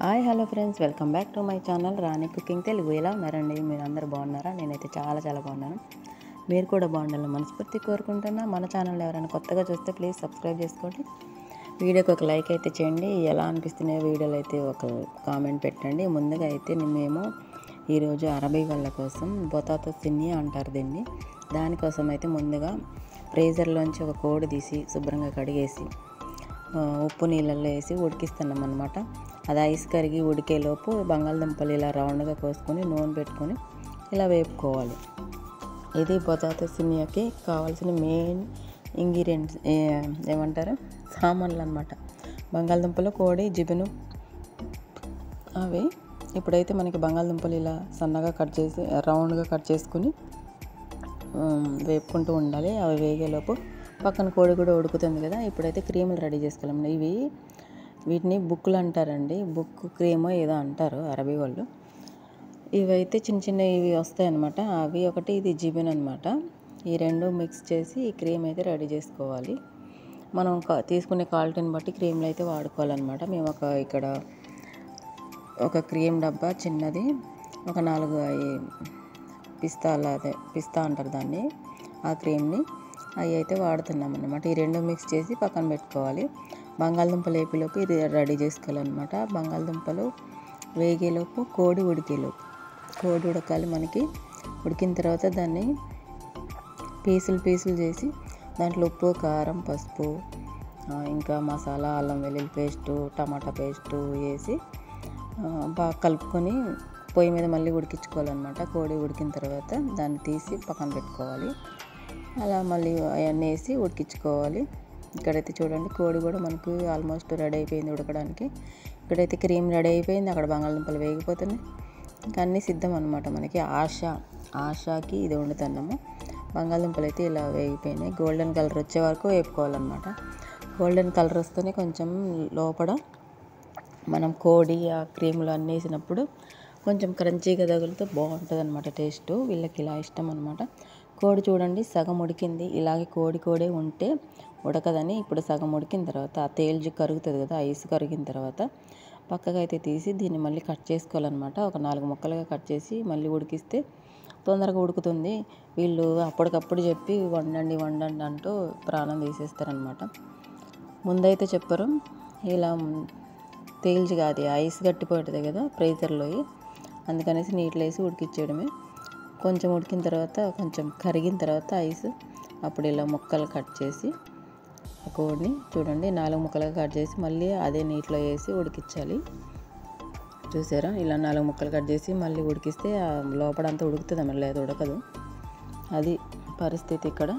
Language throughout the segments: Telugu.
Hi hello friends, welcome back to my channel Rani cooking Telugu. ఎలా ఉన్నారండి? మీరు అందరూ బాగున్నారా? నేనైతే చాలా బాగున్నాను. మీరు కూడా బాగుండాలని మనస్ఫూర్తి కోరుకుంటున్నా. మన ఛానల్ ఎవరైనా కొత్తగా చూస్తే ప్లీజ్ సబ్స్క్రైబ్ చేసుకోండి. వీడియోకి ఒక లైక్ అయితే చేయండి. ఎలా అనిపిస్తున్నాయో వీడియోలు అయితే ఒక కామెంట్ పెట్టండి. ముందుగా అయితే మేము ఈరోజు అరబీ వాళ్ళ కోసం బొతాతో సిన్ని అంటారు దీన్ని. దానికోసం అయితే ముందుగా ఫ్రీజర్లోంచి ఒక కోడి తీసి శుభ్రంగా కడిగేసి ఉప్పు నీళ్ళల్లో వేసి ఉడికిస్తున్నాం అన్నమాట. అది ఐస్ కరిగి ఉడికేలోపు బంగాళదుంపలు ఇలా రౌండ్గా కోసుకొని నూనె పెట్టుకొని ఇలా వేపుకోవాలి. ఇది పొటాటో సినియాకి కావాల్సిన మెయిన్ ఇంగ్రీడియంట్స్ ఏమంటారు సామాన్లు అన్నమాట. బంగాళదుంపలు, కోడి, జిబును అవి. ఇప్పుడైతే మనకి బంగాళదుంపలు ఇలా సన్నగా కట్ చేసి రౌండ్గా కట్ చేసుకుని వేపుకుంటూ ఉండాలి. అవి వేగేలోపు పక్కన కోడి కూడా ఉడుకుతుంది కదా. ఇప్పుడైతే క్రీములు రెడీ చేసుకోవాలి. వీటిని బుక్కులు అంటారండి. బుక్ క్రీమో ఏదో అంటారు అరబీ వాళ్ళు. ఇవైతే చిన్న ఇవి వస్తాయి అన్నమాట. అవి ఒకటి, ఇది జిబిన్ అనమాట. ఈ రెండు మిక్స్ చేసి ఈ క్రీమ్ అయితే రెడీ చేసుకోవాలి. మనం తీసుకునే క్వాలిటీని బట్టి క్రీమ్లు అయితే వాడుకోవాలన్నమాట. మేము ఇక్కడ ఒక క్రీమ్ డబ్బా చిన్నది, ఒక 4 పిస్తా అంటారు దాన్ని, ఆ క్రీమ్ని అవి అయితే వాడుతున్నాం అన్నమాట. ఈ రెండు మిక్స్ చేసి పక్కన పెట్టుకోవాలి. బంగాళదుంపలు వేపేలోపు ఇది రెడీ చేసుకోవాలన్నమాట. బంగాళదుంపలు వేగేలోపు కోడి ఉడకాలి మనకి. ఉడికిన తర్వాత దాన్ని పీసులు చేసి దాంట్లో ఉప్పు, కారం, పసుపు, ఇంకా మసాలా, అల్లం వెల్లుల్లి పేస్టు, టమాటా పేస్టు వేసి బాగా కలుపుకొని పొయ్యి మీద మళ్ళీ ఉడికించుకోవాలన్నమాట. కోడి ఉడికిన తర్వాత దాన్ని తీసి పక్కన పెట్టుకోవాలి. అలా మళ్ళీ అవన్నీ వేసి ఉడికించుకోవాలి. ఇక్కడైతే చూడండి, కోడి కూడా మనకు ఆల్మోస్ట్ రెడీ అయిపోయింది ఉడకడానికి. ఇక్కడైతే క్రీమ్ రెడీ అయిపోయింది, అక్కడ బంగాళదుంపలు వేగిపోతున్నాయి. ఇంకా అన్నీ సిద్ధం అనమాట మనకి. ఆశాకి ఇది వండుతున్నాము. బంగాళదుంపలు అయితే ఇలా వేగిపోయినాయి. గోల్డెన్ కలర్ వచ్చే వరకు వేపుకోవాలన్నమాట. గోల్డెన్ కలర్ వస్తేనే కొంచెం లోపల మనం కోడి ఆ క్రీములు అన్నీ వేసినప్పుడు కొంచెం క్రంచీగా తగులుతూ బాగుంటుంది అనమాట టేస్ట్. వీళ్ళకి ఇలా ఇష్టం అనమాట. కోడి చూడండి సగం ఉడికింది. ఇలాగే కోడే ఉంటే ఉడకదని ఇప్పుడు సగం ఉడికిన తర్వాత ఆ తేల్జు కరుగుతుంది కదా, ఐస్ కరిగిన తర్వాత పక్కగా అయితే తీసి దీన్ని మళ్ళీ కట్ చేసుకోవాలన్నమాట. ఒక 4 ముక్కలుగా కట్ చేసి మళ్ళీ ఉడికిస్తే తొందరగా ఉడుకుతుంది. వీళ్ళు అప్పటికప్పుడు చెప్పి వండండి అంటూ ప్రాణం తీసేస్తారనమాట. ముందైతే చెప్పరు. ఇలా తేల్జు కాదు, ఐస్ గట్టిపోతుంది కదా ఫ్రీజర్లో, అందుకనేసి నీటిలో వేసి ఉడికిచ్చేయడమే. కొంచెం ఉడికిన తర్వాత, కొంచెం కరిగిన తర్వాత ఐస్, అప్పుడు ఇలా ముక్కలు కట్ చేసి ఆ కోడిని చూడండి 4 ముక్కలుగా కట్ చేసి మళ్ళీ అదే నీటిలో వేసి ఉడికించాలి. చూసారా, ఇలా 4 ముక్కలు కట్ చేసి మళ్ళీ ఉడికిస్తే లోపడంతా ఉడుకుతుంది, మళ్ళీ అది ఉడకదు. అది పరిస్థితి ఇక్కడ.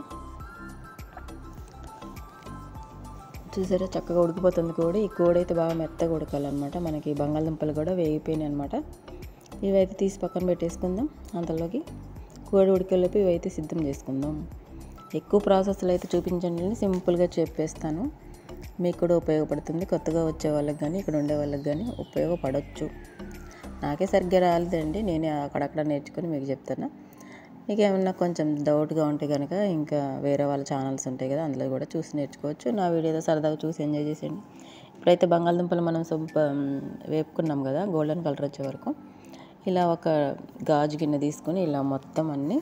చూసారా, చక్కగా ఉడికిపోతుంది కోడి. ఈ కోడి అయితే బాగా మెత్తగా ఉడకాలన్నమాట. మనకి బంగాళదుంపలు కూడా వేగిపోయినాయి అనమాట. ఇవైతే తీసి పక్కన పెట్టేసుకుందాం. అంతలోకి కోడి ఉడికేలోపు ఇవైతే సిద్ధం చేసుకుందాం. ఎక్కువ ప్రాసెస్లు అయితే చూపించండి, సింపుల్గా చెప్పేస్తాను. మీకు కూడా ఉపయోగపడుతుంది. కొత్తగా వచ్చే వాళ్ళకి కానీ ఇక్కడ ఉండే వాళ్ళకి కానీ ఉపయోగపడవచ్చు. నాకే సరిగ్గా రాలేదండి, నేనే అక్కడక్కడ నేర్చుకొని మీకు చెప్తాను. మీకు ఏమన్నా కొంచెం డౌట్గా ఉంటే కనుక ఇంకా వేరే వాళ్ళ ఛానల్స్ ఉంటాయి కదా, అందులో కూడా చూసి నేర్చుకోవచ్చు. నా వీడియో సరదాగా చూసి ఎంజాయ్ చేసేయండి. ఇప్పుడైతే బంగాళదుంపలు మనం వేపుకున్నాం కదా గోల్డెన్ కలర్ వచ్చే వరకు. ఇలా ఒక గాజు గిన్నె తీసుకొని ఇలా మొత్తం అన్నీ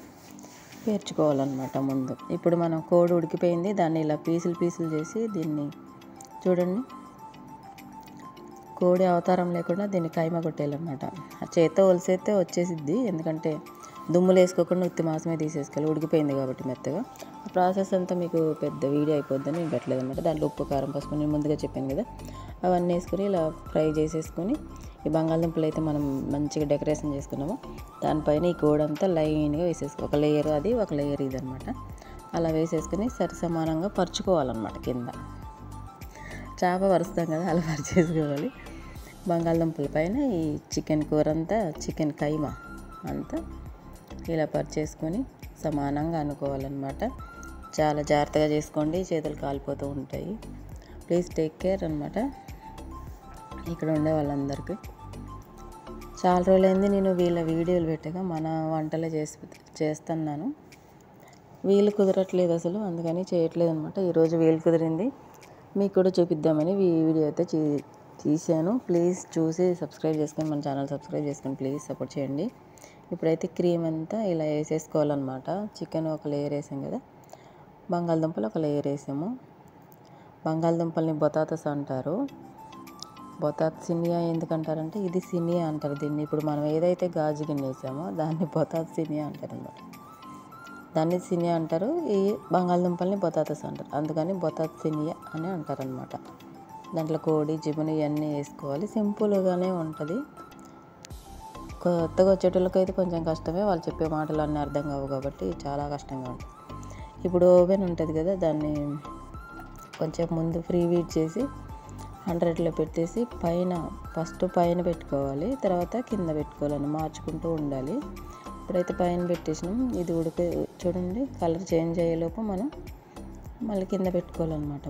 పేర్చుకోవాలన్నమాట ముందు. ఇప్పుడు మనం కోడి ఉడికిపోయింది, దాన్ని ఇలా పీసులు చేసి దీన్ని చూడండి, కోడి అవతారం లేకుండా దీన్ని కైమా కొట్టేయాలన్నమాట. ఆ చేత్తో ఒలిసేస్తే వచ్చేసిద్ది, ఎందుకంటే దుమ్ములు వేసుకోకుండా ఉత్తి మాసమే తీసేసుకోవాలి, ఉడికిపోయింది కాబట్టి మెత్తగా. ఆ ప్రాసెస్ అంతా మీకు పెద్ద వీడియో అయిపోద్దని నేను పెట్టలేదు అనమాట. దాంట్లో ఉప్పు, కారం, పసుపు నేను ముందుగా చెప్పాను కదా, అవన్నీ వేసుకొని ఇలా ఫ్రై చేసేసుకొని ఈ బంగాళదుంపలు అయితే మనం మంచిగా డెకరేషన్ చేసుకున్నాము. దానిపైన ఈ కోడి అంతా లైన్గా వేసేసుకో, ఒక లేయర్ అది, ఒక లేయర్ ఇది అనమాట. అలా వేసేసుకొని సరి సమానంగా పరుచుకోవాలన్నమాట. కింద చేప పరుస్తాం కదా, అలా పరిచేసుకోవాలి. బంగాళదుంపల పైన ఈ చికెన్ కూర అంతా, చికెన్ కైమా అంతా ఇలా పరిచేసుకొని సమానంగా అనుకోవాలన్నమాట. చాలా జాగ్రత్తగా చేసుకోండి, చేతులు కాలిపోతూ ఉంటాయి. ప్లీజ్ టేక్ కేర్ అనమాట. ఇక్కడ ఉండే వాళ్ళందరికీ చాలా రోజులైంది నేను వీళ్ళ వీడియోలు పెట్టగా, మన వంటలే చేస్తున్నాను. వీలు కుదరట్లేదు అసలు, అందుకని చేయట్లేదు అనమాట. ఈరోజు వీలు కుదిరింది, మీకు కూడా చూపిద్దామని ఈ వీడియో అయితే తీసాను. ప్లీజ్ చూసి సబ్స్క్రైబ్ చేసుకొని మన ఛానల్ సబ్స్క్రైబ్ చేసుకొని ప్లీజ్ సపోర్ట్ చేయండి. ఇప్పుడైతే క్రీమ్ అంతా ఇలా వేసేసుకోవాలన్నమాట. చికెన్ ఒక లేయర్ వేసాం కదా, బంగాళదుంపలు ఒక లేయర్ వేసాము. బంగాళదుంపల్ని బొతాతస్ అంటారు. సినియా ఎందుకంటారంటే ఇది సినియా అంటారు దీన్ని. ఇప్పుడు మనం ఏదైతే గాజు గిన్నె వేసామో దాన్ని సినియా అంటారు అన్నమాట. దాన్ని సినియా అంటారు, ఈ బంగాళదుంపల్ని బొతాతస్ అంటారు. అందుకని సినియా అని అంటారనమాట. దాంట్లో కోడి జిబుని ఇవన్నీ వేసుకోవాలి. సింపుల్గానే ఉంటుంది. కొత్తగా వచ్చేటోళ్ళకైతే కొంచెం కష్టమే, వాళ్ళు చెప్పే మాటలు అన్నీ అర్థం కావు కాబట్టి చాలా కష్టంగా ఉంటుంది. ఇప్పుడు ఓవెన్ ఉంటుంది కదా, దాన్ని కొంచెం ముందు ప్రీ హీట్ చేసి 100లో పెట్టేసి ఫస్ట్ పైన పెట్టుకోవాలి, తర్వాత కింద పెట్టుకోవాలని మార్చుకుంటూ ఉండాలి. ఇప్పుడైతే పైన పెట్టేసినాం. ఇది చూడండి కలర్ చేంజ్ అయ్యేలోపు మనం మళ్ళీ కింద పెట్టుకోవాలన్నమాట.